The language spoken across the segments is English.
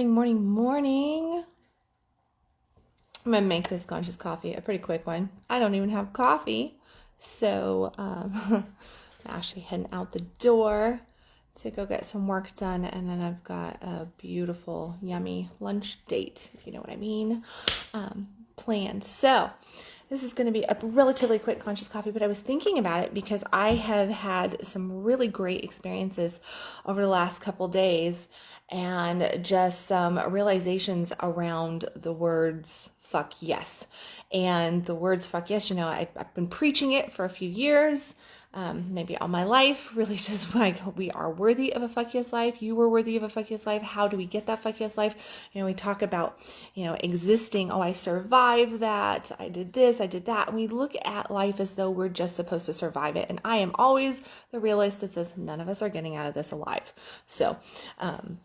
morning. I'm going to make this conscious coffee a pretty quick one. I don't even have coffee. So I'm actually heading out the door to go get some work done. And then I've got a beautiful, yummy lunch date, if you know what I mean, planned. So this is going to be a relatively quick conscious coffee, but I was thinking about it because I have had some really great experiences over the last couple days and just some realizations around the words fuck yes. And the words fuck yes, I've been preaching it for a few years, maybe all my life, really just like we are worthy of a fuck yes life. You were worthy of a fuck yes life. How do we get that fuck yes life? We talk about, existing. Oh, I survived that. I did this, I did that. And we look at life as though we're just supposed to survive it. And I am always the realist that says none of us are getting out of this alive. So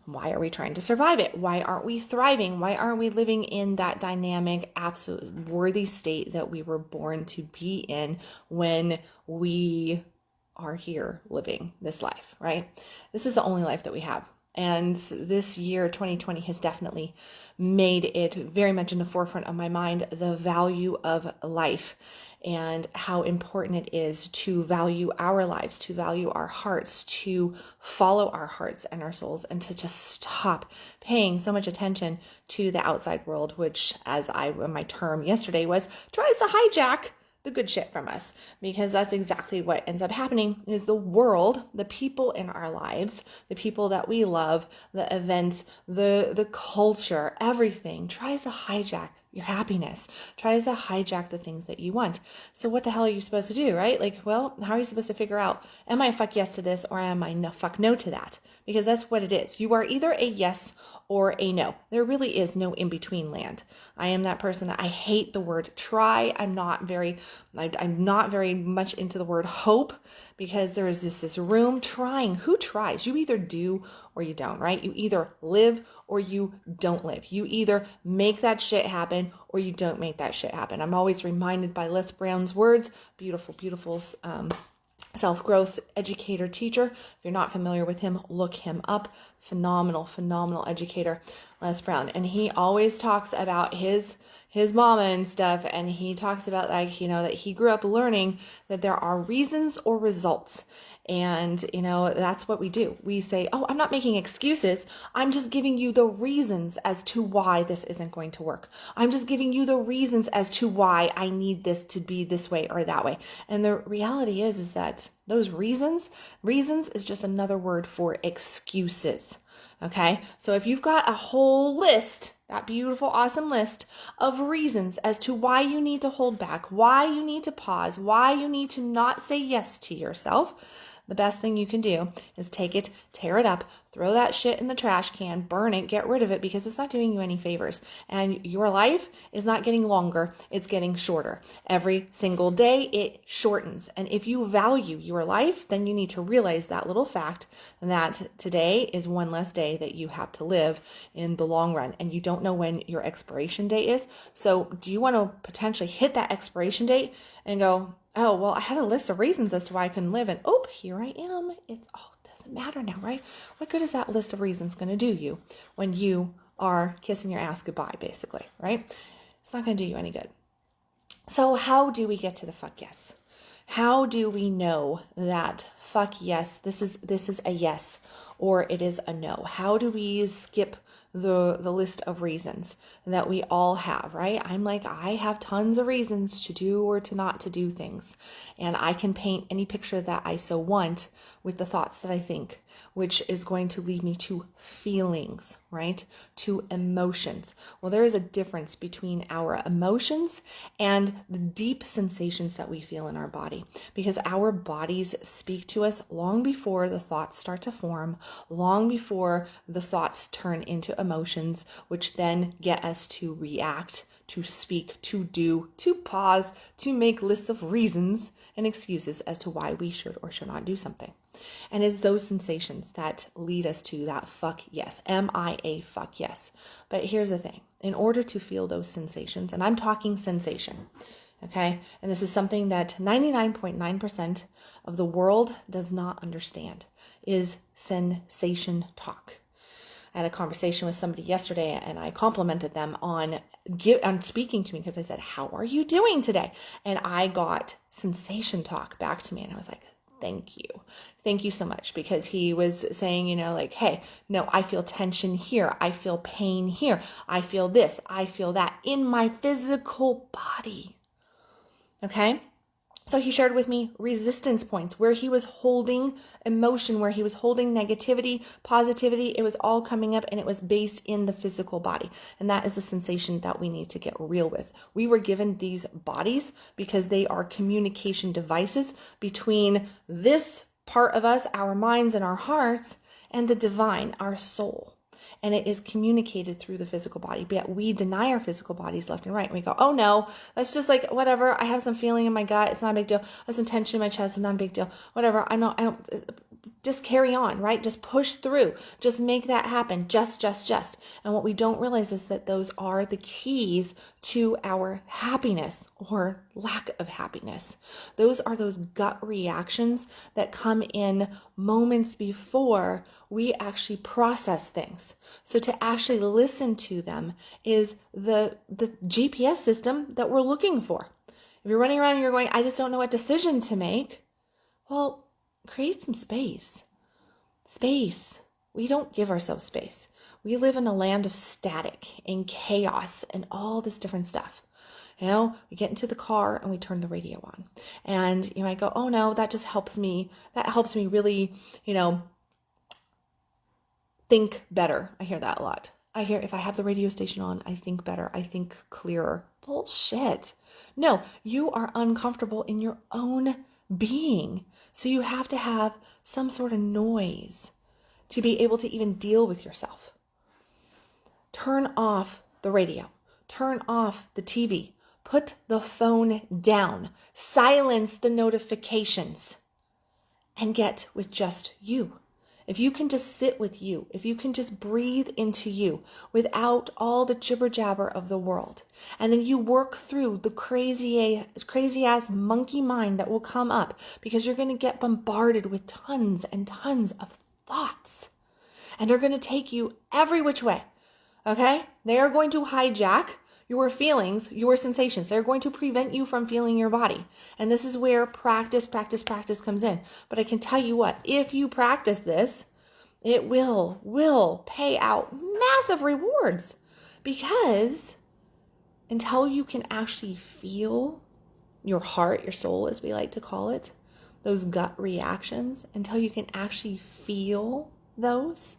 why are we trying to survive it? Why aren't we thriving? Why aren't we living in that dynamic, absolute worthy state that we were born to be in when we are here living this life, right? This is the only life that we have. And this year, 2020, has definitely made it very much in the forefront of my mind, the value of life and how important it is to value our lives, to value our hearts, to follow our hearts and our souls, and to just stop paying so much attention to the outside world, which, my term yesterday was, tries to hijack the good shit from us, because that's exactly what ends up happening. Is the world, the people in our lives, the people that we love, the events, the culture, everything tries to hijack your happiness, tries to hijack the things that you want. So what the hell are you supposed to do, right? How are you supposed to figure out, am I a fuck yes to this, or am I fuck no to that? Because that's what it is. You are either a yes or a no. There really is no in-between land. I am that person that I hate the word try. I'm not very much into the word hope, because there is this room trying. Who tries? You either do or you don't, right? You either live or you don't live. You either make that shit happen or you don't make that shit happen. I'm always reminded by Les Brown's words, beautiful, self-growth educator, teacher. If you're not familiar with him, look him up. Phenomenal educator, Les Brown. And he always talks about his mama and stuff. And he talks about that he grew up learning that there are reasons or results. And, that's what we do. We say, oh, I'm not making excuses. I'm just giving you the reasons as to why this isn't going to work. I'm just giving you the reasons as to why I need this to be this way or that way. And the reality is that those reasons is just another word for excuses. Okay. So if you've got a whole list, that beautiful, awesome list of reasons as to why you need to hold back, why you need to pause, why you need to not say yes to yourself, the best thing you can do is take it, tear it up, throw that shit in the trash can, burn it, get rid of it, because it's not doing you any favors. And your life is not getting longer, it's getting shorter. Every single day it shortens. And if you value your life, then you need to realize that little fact that today is one less day that you have to live in the long run. And you don't know when your expiration date is. So do you want to potentially hit that expiration date and go, oh, well, I had a list of reasons as to why I couldn't live, and oh, here I am. It's all doesn't matter now, right? What good is that list of reasons going to do you when you are kissing your ass goodbye, basically, right? It's not going to do you any good. So how do we get to the fuck yes? How do we know that fuck yes, this is a yes, or it is a no? How do we skip the list of reasons that we all have, right? I have tons of reasons to do or to not to do things. And I can paint any picture that I so want with the thoughts that I think, which is going to lead me to feelings, right? To emotions. Well, there is a difference between our emotions and the deep sensations that we feel in our body, because our bodies speak to us long before the thoughts start to form, long before the thoughts turn into emotions, which then get us to react, to speak, to do, to pause, to make lists of reasons and excuses as to why we should or should not do something. And it's those sensations that lead us to that fuck yes. Am I a fuck yes? But here's the thing. In order to feel those sensations, and I'm talking sensation, okay? And this is something that 99.9% of the world does not understand, is sensation talk. I had a conversation with somebody yesterday and I complimented them on speaking to me because I said, how are you doing today? And I got sensation talk back to me. And I was like, thank you. Thank you so much. Because he was saying, like, hey, no, I feel tension here. I feel pain here. I feel this. I feel that in my physical body. Okay. So he shared with me resistance points where he was holding emotion, where he was holding negativity, positivity. It was all coming up and it was based in the physical body. And that is a sensation that we need to get real with. We were given these bodies because they are communication devices between this part of us, our minds and our hearts, and the divine, our soul. And it is communicated through the physical body. But yet we deny our physical bodies left and right. And we go, oh no, that's just like, whatever. I have some feeling in my gut. It's not a big deal. I have some tension in my chest. It's not a big deal. Whatever. I don't, just carry on, right? Just push through. Just make that happen. Just. And what we don't realize is that those are the keys to our happiness or lack of happiness. Those are those gut reactions that come in moments before we actually process things. So to actually listen to them is the GPS system that we're looking for. If you're running around and you're going, I just don't know what decision to make, well, create some space. Space. We don't give ourselves space. We live in a land of static and chaos and all this different stuff. We get into the car and we turn the radio on. And you might go, oh no, that just helps me. That helps me really, think better. I hear that a lot. I hear if I have the radio station on, I think better. I think clearer. Bullshit. No, you are uncomfortable in your own being. So you have to have some sort of noise to be able to even deal with yourself. Turn off the radio. Turn off the TV. Put the phone down. Silence the notifications and get with just you. If you can just sit with you, if you can just breathe into you without all the jibber jabber of the world, and then you work through the crazy ass monkey mind that will come up because you're going to get bombarded with tons and tons of thoughts and they're going to take you every which way. Okay? They are going to hijack your feelings, your sensations. They're going to prevent you from feeling your body. And this is where practice comes in. But I can tell you what, if you practice this, it will pay out massive rewards. Because until you can actually feel your heart, your soul, as we like to call it, those gut reactions, until you can actually feel those,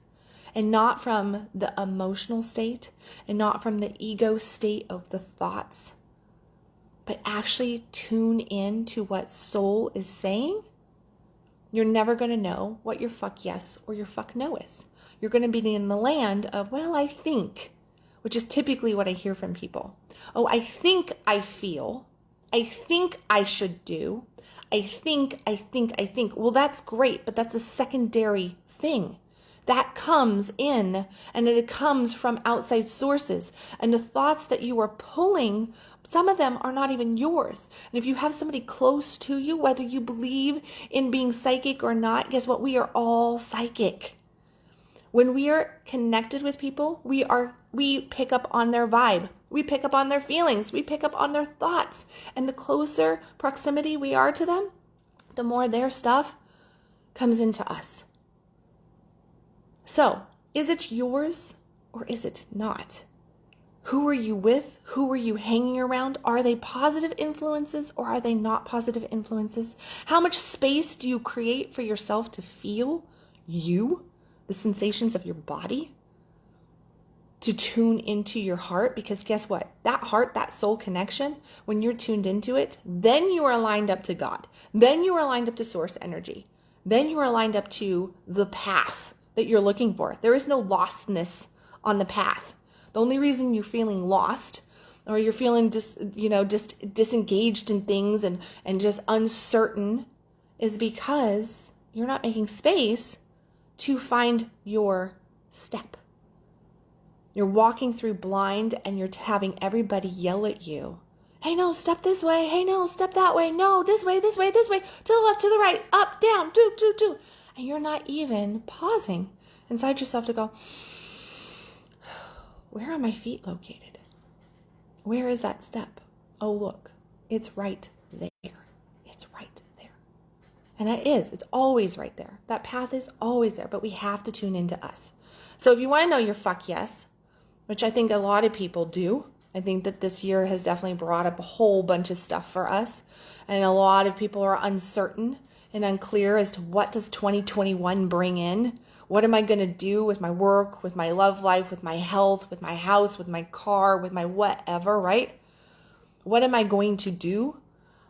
and not from the emotional state and not from the ego state of the thoughts, but actually tune in to what soul is saying, you're never going to know what your fuck yes or your fuck no is. You're going to be in the land of, well, I think, which is typically what I hear from people. Oh, I think I feel. I think I should do. I think. Well, that's great, but that's a secondary thing. That comes in and it comes from outside sources. And the thoughts that you are pulling, some of them are not even yours. And if you have somebody close to you, whether you believe in being psychic or not, guess what? We are all psychic. When we are connected with people, we pick up on their vibe. We pick up on their feelings. We pick up on their thoughts. And the closer proximity we are to them, the more their stuff comes into us. So, is it yours or is it not? Who are you with? Who are you hanging around? Are they positive influences or are they not positive influences? How much space do you create for yourself to feel you, the sensations of your body, to tune into your heart? Because guess what? That heart, that soul connection, when you're tuned into it, then you are lined up to God. Then you are lined up to source energy. Then you are lined up to the path that you're looking for. There is no lostness on the path. The only reason you're feeling lost or you're feeling just disengaged in things and just uncertain is because you're not making space to find your step. You're walking through blind and you're having everybody yell at you. Hey, no, step this way. Hey, no, step that way. No, this way, to the left, to the right, up, down, do. And you're not even pausing inside yourself to go, where are my feet located? Where is that step? Oh, look, it's right there. It's right there. And it's always right there. That path is always there, but we have to tune into us. So if you want to know your fuck yes, which I think a lot of people do, I think that this year has definitely brought up a whole bunch of stuff for us. And a lot of people are uncertain and unclear as to what does 2021 bring in? What am I going to do with my work, with my love life, with my health, with my house, with my car, with my whatever, right? What am I going to do?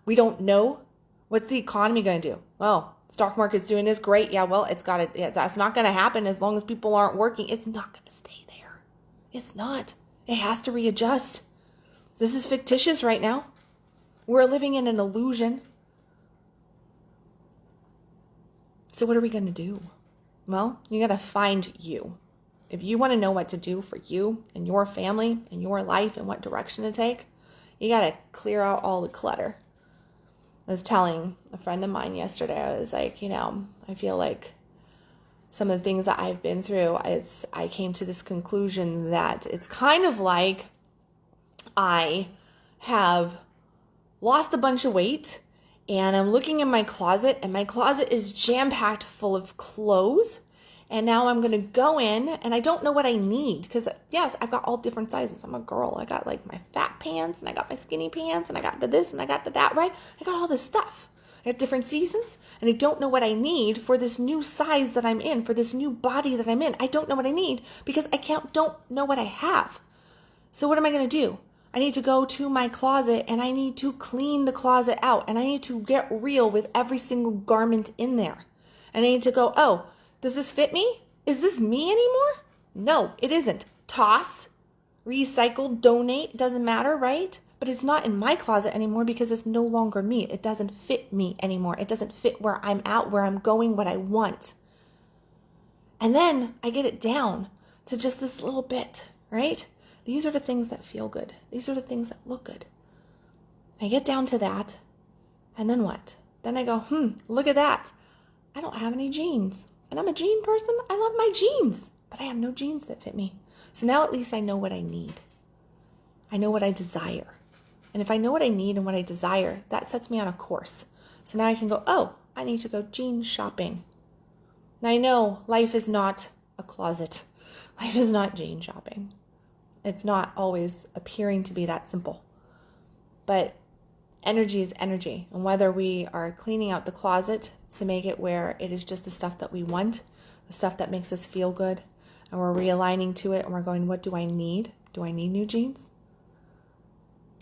We don't know. What's the economy going to do? Well, stock market's doing this, great. Yeah, well, that's not going to happen as long as people aren't working. It's not going to stay there. It's not. It has to readjust. This is fictitious right now. We're living in an illusion. So what are we going to do? Well, you got to find you. If you want to know what to do for you and your family and your life and what direction to take, you got to clear out all the clutter. I was telling a friend of mine yesterday, I was like, I feel like some of the things that I've been through, I came to this conclusion that it's kind of like I have lost a bunch of weight and I'm looking in my closet and my closet is jam-packed full of clothes. And now I'm going to go in and I don't know what I need because, yes, I've got all different sizes. I'm a girl. I got like my fat pants and I got my skinny pants and I got the this and I got the that, right? I got all this stuff. I have different seasons and I don't know what I need for this new size that I'm in, for this new body that I'm in. I don't know what I need because I don't know what I have. So what am I going to do? I need to go to my closet and I need to clean the closet out and I need to get real with every single garment in there. And I need to go, oh, does this fit me? Is this me anymore? No, it isn't. Toss, recycle, donate, doesn't matter, right? But it's not in my closet anymore because it's no longer me. It doesn't fit me anymore. It doesn't fit where I'm at, where I'm going, what I want. And then I get it down to just this little bit, right? These are the things that feel good. These are the things that look good. I get down to that. And then what? Then I go, look at that. I don't have any jeans. And I'm a jean person. I love my jeans. But I have no jeans that fit me. So now at least I know what I need. I know what I desire. And if I know what I need and what I desire, that sets me on a course. So now I can go, oh, I need to go jean shopping. Now I know life is not a closet. Life is not jean shopping. It's not always appearing to be that simple. But energy is energy. And whether we are cleaning out the closet to make it where it is just the stuff that we want, the stuff that makes us feel good, and we're realigning to it and we're going, what do I need? Do I need new jeans?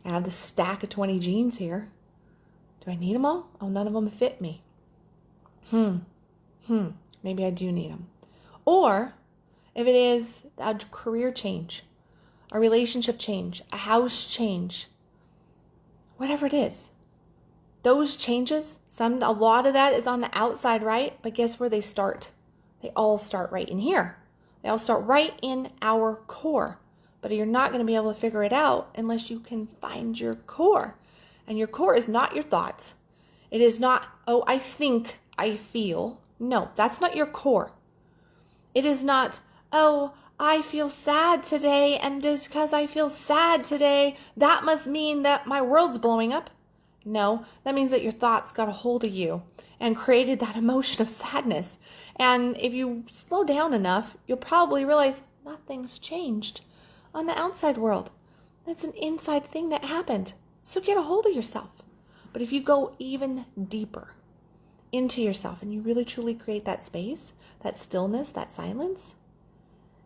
I have this stack of 20 jeans here. Do I need them all? Oh, none of them fit me. Maybe I do need them. Or if it is a career change, a relationship change, a house change, whatever it is, those changes, a lot of that is on the outside, right? But guess where they start? They all start right in here. They all start right in our core. But you're not going to be able to figure it out unless you can find your core. And your core is not your thoughts. It is not, oh, I think, I feel. No, that's not your core. It is not, oh, I feel sad today, and just because I feel sad today, that must mean that my world's blowing up. No, that means that your thoughts got a hold of you and created that emotion of sadness. And if you slow down enough, you'll probably realize nothing's changed on the outside world. That's an inside thing that happened. So get a hold of yourself. But if you go even deeper into yourself and you really truly create that space, that stillness, that silence,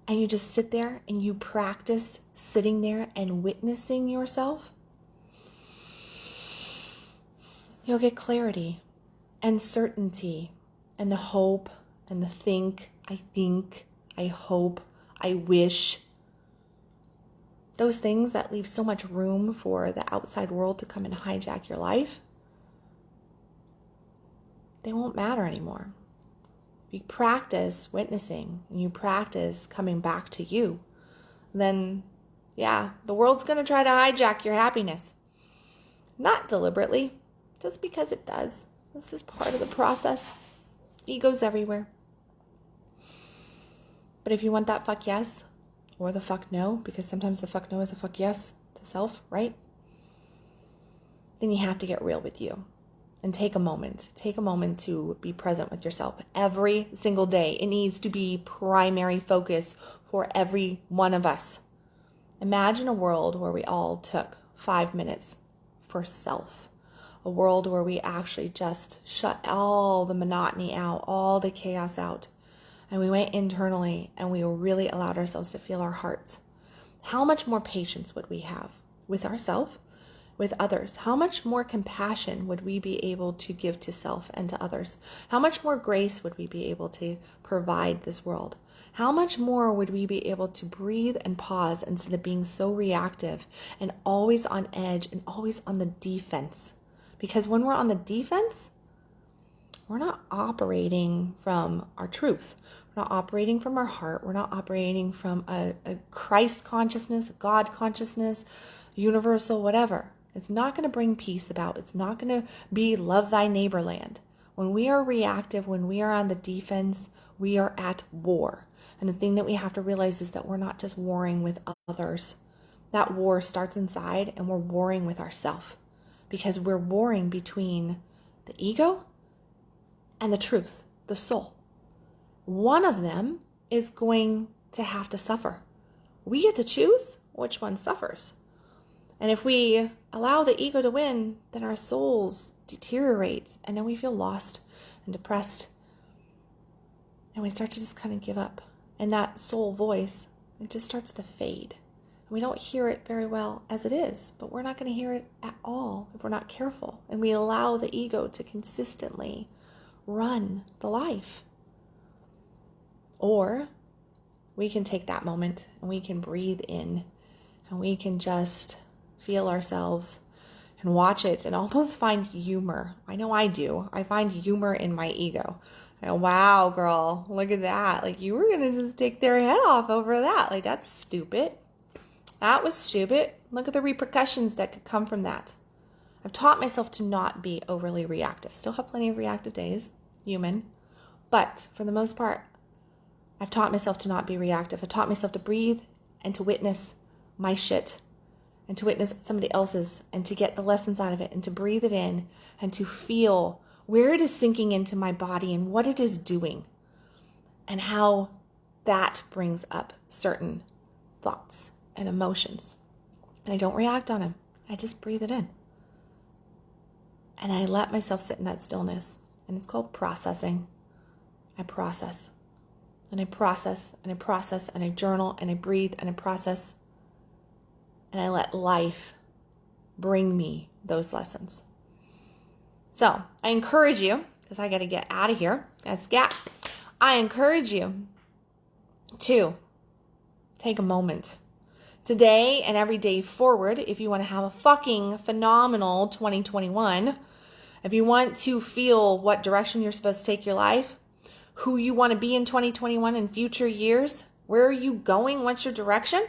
and you just sit there and you practice sitting there and witnessing yourself, you'll get clarity and certainty and the hope and the think, I hope, I wish. Those things that leave so much room for the outside world to come and hijack your life, they won't matter anymore. If you practice witnessing and you practice coming back to you, then yeah, the world's going to try to hijack your happiness. Not deliberately, just because it does. This is part of the process. Ego's everywhere. But if you want that fuck yes, or the fuck no, because sometimes the fuck no is a fuck yes to self, right? Then you have to get real with you and take a moment. Take a moment to be present with yourself every single day. It needs to be primary focus for every one of us. Imagine a world where we all took 5 minutes for self. A world where we actually just shut all the monotony out, all the chaos out. And we went internally and we really allowed ourselves to feel our hearts. How much more patience would we have with ourselves, with others? How much more compassion would we be able to give to self and to others? How much more grace would we be able to provide this world? How much more would we be able to breathe and pause instead of being so reactive and always on edge and always on the defense? Because when we're on the defense, we're not operating from our truth. We're not operating from our heart. We're not operating from a Christ consciousness, a God consciousness, universal, whatever. It's not going to bring peace about. It's not going to be love thy neighbor land. When we are reactive, when we are on the defense, we are at war. And the thing that we have to realize is that we're not just warring with others. That war starts inside, and we're warring with ourselves. Because we're warring between the ego and the truth, the soul. One of them is going to have to suffer. We get to choose which one suffers. And if we allow the ego to win, then our souls deteriorate, and then we feel lost and depressed. And we start to just kind of give up. And that soul voice, it just starts to fade. We don't hear it very well as it is, but we're not going to hear it at all if we're not careful. And we allow the ego to consistently run the life. Or we can take that moment and we can breathe in and we can just feel ourselves and watch it and almost find humor. I know I do. I find humor in my ego. I go, wow, girl, look at that. Like, you were going to just take their head off over that. Like, that's stupid. That was stupid. Look at the repercussions that could come from that. I've taught myself to not be overly reactive. Still have plenty of reactive days, human. But for the most part, I've taught myself to not be reactive. I've taught myself to breathe and to witness my shit and to witness somebody else's and to get the lessons out of it and to breathe it in and to feel where it is sinking into my body and what it is doing and how that brings up certain thoughts and emotions. And I don't react on them. I just breathe it in. And I let myself sit in that stillness. And it's called processing. I process. And I process and I process and I journal and I breathe and I process. And I let life bring me those lessons. So I encourage you, because I got to get out of here, I encourage you to take a moment today and every day forward if you want to have a fucking phenomenal 2021. If you want to feel what direction you're supposed to take your life, who you want to be in 2021 and future years, where are you going, what's your direction?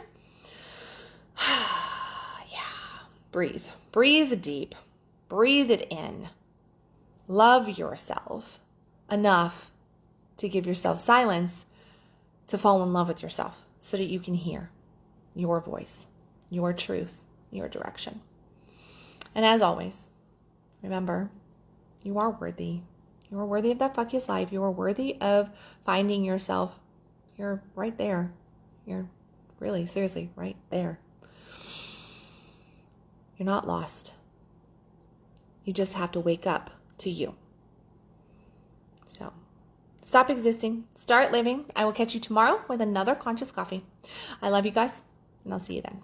Yeah, breathe. Breathe deep. Breathe it in. Love yourself enough to give yourself silence to fall in love with yourself so that you can hear your voice, your truth, your direction. And as always, remember, you are worthy. You are worthy of that fuck yes life. You are worthy of finding yourself. You're right there. You're really, seriously, right there. You're not lost. You just have to wake up to you. So, stop existing. Start living. I will catch you tomorrow with another Conscious Coffee. I love you guys, and I'll see you then.